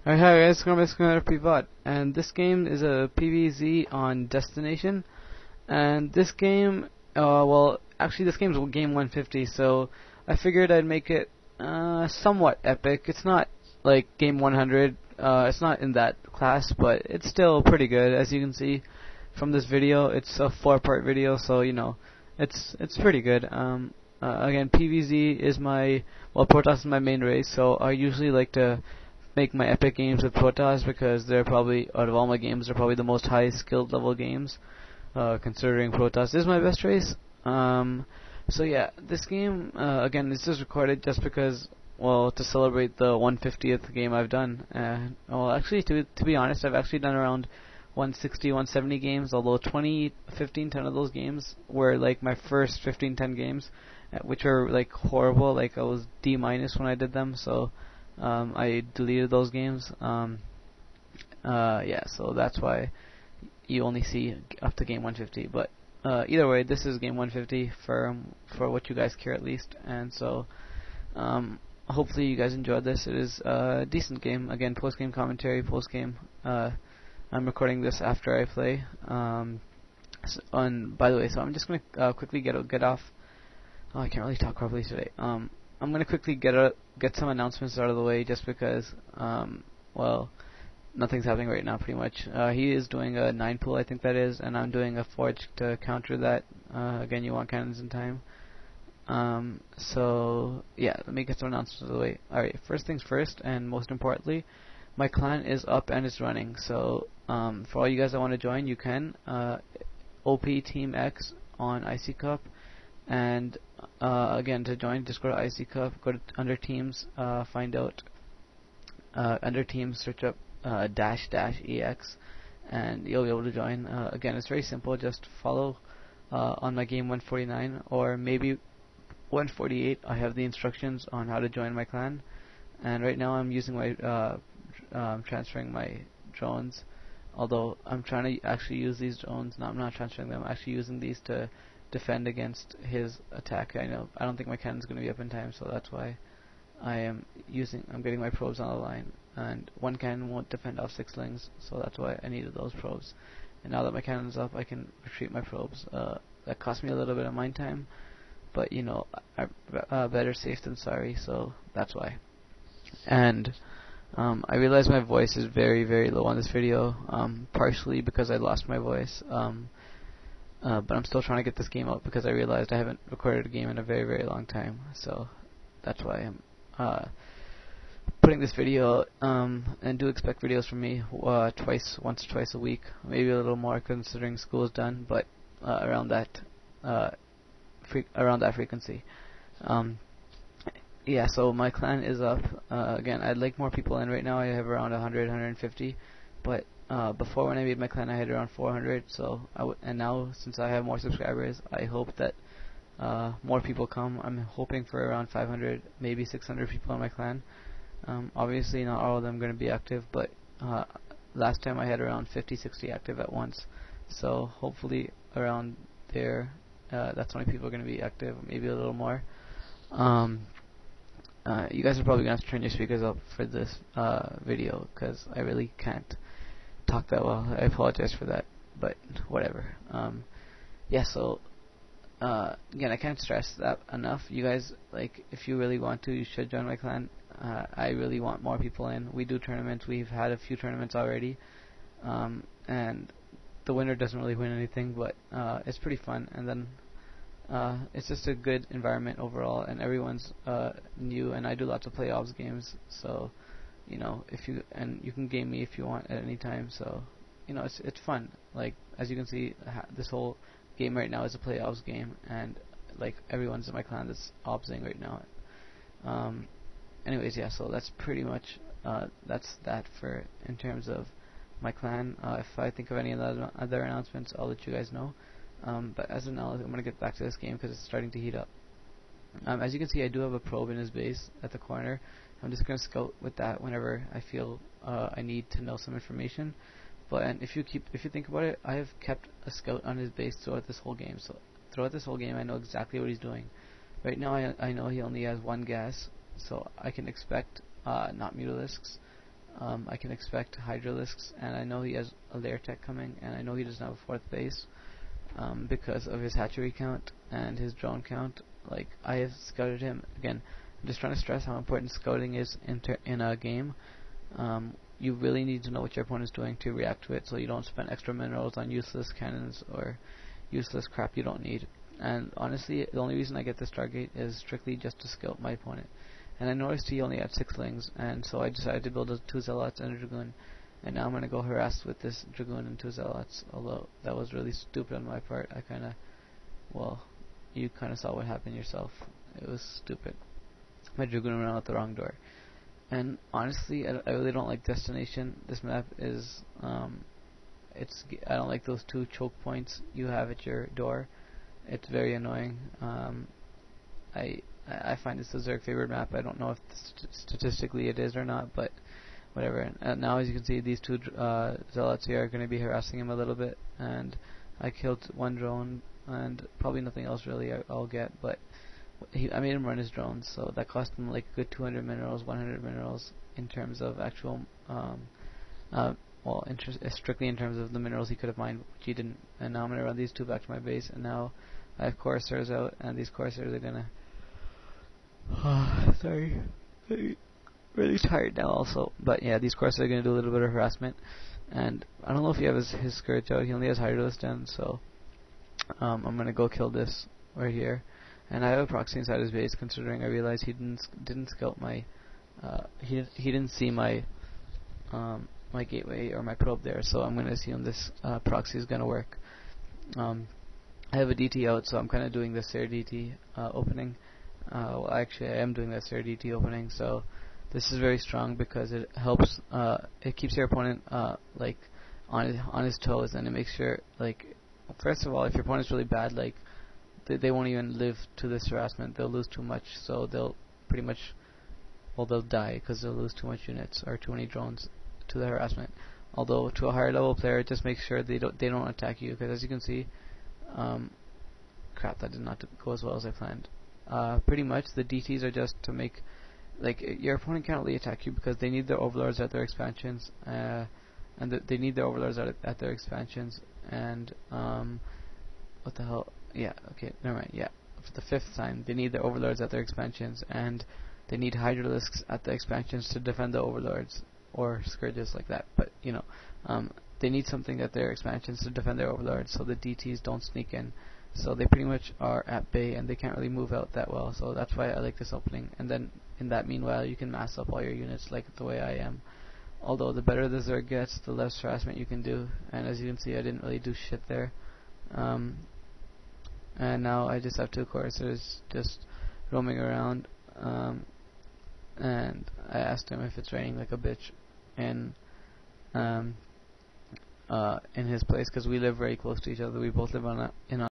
Alright, hi guys, it's PvZ, and this game is a PvZ on Destination, and this game, well, actually this game's game 150, so I figured I'd make it, somewhat epic. It's not like game 100, it's not in that class, but it's still pretty good, as you can see from this video. It's a 4-part video, so, it's pretty good. Again, PvZ is Protoss is my main race, so I usually like to make my epic games with Protoss because they're probably, out of all my games, they're probably the most high skilled level games, considering Protoss is my best race. So yeah, this game, again, this is recorded just because, well, to celebrate the 150th game I've done. Well, actually, to be honest, I've actually done around 160, 170 games, although 10 of those games were like my first 10 games, which were like horrible, like I was D- when I did them, so I deleted those games. Yeah, so that's why you only see up to game 150. But either way, this is game 150 for what you guys care at least. And so hopefully you guys enjoyed this. It is a decent game. Again, post game commentary, post game. I'm recording this after I play. And by the way, so I'm just gonna quickly get off. Oh, I can't really talk properly today. I'm gonna quickly get some announcements out of the way, just because, well, nothing's happening right now, pretty much. He is doing a 9 pool, I think that is, and I'm doing a forge to counter that. Again, you want cannons in time. So yeah, let me get some announcements out of the way. Alright, first things first, and most importantly, my clan is up and it's running. So for all you guys that want to join, you can. OP Team X on IC Cup. And again, to join, just go to IC Cup, go to under teams, find out under teams, search up --EX, and you'll be able to join. Again, it's very simple. Just follow on my game 149 or maybe 148. I have the instructions on how to join my clan, and right now I'm using my transferring my drones. Although I'm trying to actually use these drones. No, I'm not transferring them. I'm actually using these to defend against his attack. I don't think my cannon's going to be up in time, so that's why I'm getting my probes on the line, and one cannon won't defend off 6 slings, so that's why I needed those probes. And now that my cannon's up, I can retreat my probes. That cost me a little bit of mine time, but better safe than sorry, so that's why. And I realize my voice is very, very low on this video, partially because I lost my voice. But I'm still trying to get this game out because I realized I haven't recorded a game in a very, very long time. So that's why I'm putting this video, and do expect videos from me once or twice a week, maybe a little more considering school is done, but around that frequency. Yeah, so my clan is up. Again, I'd like more people in right now. I have around 100, 150, but before, when I made my clan, I had around 400. So and now, since I have more subscribers, I hope that more people come. I'm hoping for around 500, maybe 600 people in my clan. Obviously, not all of them are going to be active, but last time I had around 50, 60 active at once. So hopefully around there, that's how many people are going to be active, maybe a little more. You guys are probably going to have to turn your speakers up for this video because I really can't talk that well. I apologize for that, but whatever. Yeah, so again, I can't stress that enough. You guys, if you really want to, you should join my clan. I really want more people in. We do tournaments. We've had a few tournaments already, and the winner doesn't really win anything, but it's pretty fun. And then it's just a good environment overall, and everyone's new. And I do lots of playoffs games, so you can game me if you want at any time. So it's fun. Like, as you can see, this whole game right now is a playoffs game, and everyone's in my clan that's obsing right now. Anyways, yeah, so that's pretty much that's that for in terms of my clan. If I think of any other announcements, I'll let you guys know. But as of now, I'm gonna get back to this game because it's starting to heat up. As you can see, I do have a probe in his base at the corner. I'm just gonna scout with that whenever I feel I need to know some information. But if you think about it, I have kept a scout on his base throughout this whole game. So throughout this whole game, I know exactly what he's doing. Right now, I know he only has 1 gas, so I can expect not mutalisks. I can expect Hydralisks, and I know he has a lair tech coming, and I know he doesn't have a 4th base because of his hatchery count and his drone count. Like, I have scouted him. Again, I'm just trying to stress how important scouting is in a game. You really need to know what your opponent is doing to react to it, so you don't spend extra minerals on useless cannons or useless crap you don't need. And honestly, the only reason I get this Stargate is strictly just to scout my opponent. And I noticed he only had 6 and so I decided to build 2 Zealots and a Dragoon. And now I'm going to go harass with this Dragoon and 2 Zealots, although that was really stupid on my part. Well, you kind of saw what happened yourself. It was stupid. My Dragoon ran out the wrong door. And honestly, I really don't like Destination. This map is, I don't like those 2 choke points you have at your door. It's very annoying. I find this a Zerg favorite map. I don't know if statistically it is or not, but whatever. And now, as you can see, these 2 Zealots here are going to be harassing him a little bit. And I killed 1 drone, and probably nothing else really I'll get, but I made him run his drones, so that cost him like a good 200 minerals, 100 minerals in terms of actual, strictly in terms of the minerals he could have mined, which he didn't. And now I'm going to run these 2 back to my base, and now I have Corsairs out, and these Corsairs are going to... sorry. Really tired now also. But yeah, these Corsairs are going to do a little bit of harassment, and I don't know if he has his Scourge out. He only has Hydralisk down, so I'm going to go kill this right here. And I have a proxy inside his base, considering I realized he didn't scout my he didn't see my my gateway or my probe there, so I'm going to assume this proxy is going to work. I have a DT out, so I'm kind of doing the Sair DT opening. Well, actually, I am doing the Sair DT opening, so this is very strong because it helps. It keeps your opponent like on his toes, and it makes sure, like, first of all, if your opponent's really bad, like, they won't even live to this harassment. They'll lose too much, so they'll pretty much, well, they'll die because they'll lose too much units or too many drones to the harassment. Although to a higher level player, it just makes sure they don't attack you, because as you can see, crap, that did not go as well as I planned. Pretty much the DTs are just to make, like, your opponent can't really attack you because they need their overlords at their expansions, and they need their overlords at their expansions, and what the hell? Yeah, okay, never mind. Yeah, for the 5th time, they need their overlords at their expansions, and they need Hydralisks at the expansions to defend the overlords, or Scourges like that. But you know, they need something at their expansions to defend their overlords, so the DTs don't sneak in. So they pretty much are at bay, and they can't really move out that well. So that's why I like this opening. And then in that meanwhile, you can mass up all your units like the way I am. Although the better the Zerg gets, the less harassment you can do. And as you can see, I didn't really do shit there. And now I just have 2 Corsairs just roaming around. And I asked him if it's raining like a bitch in his place, because we live very close to each other. We both live in a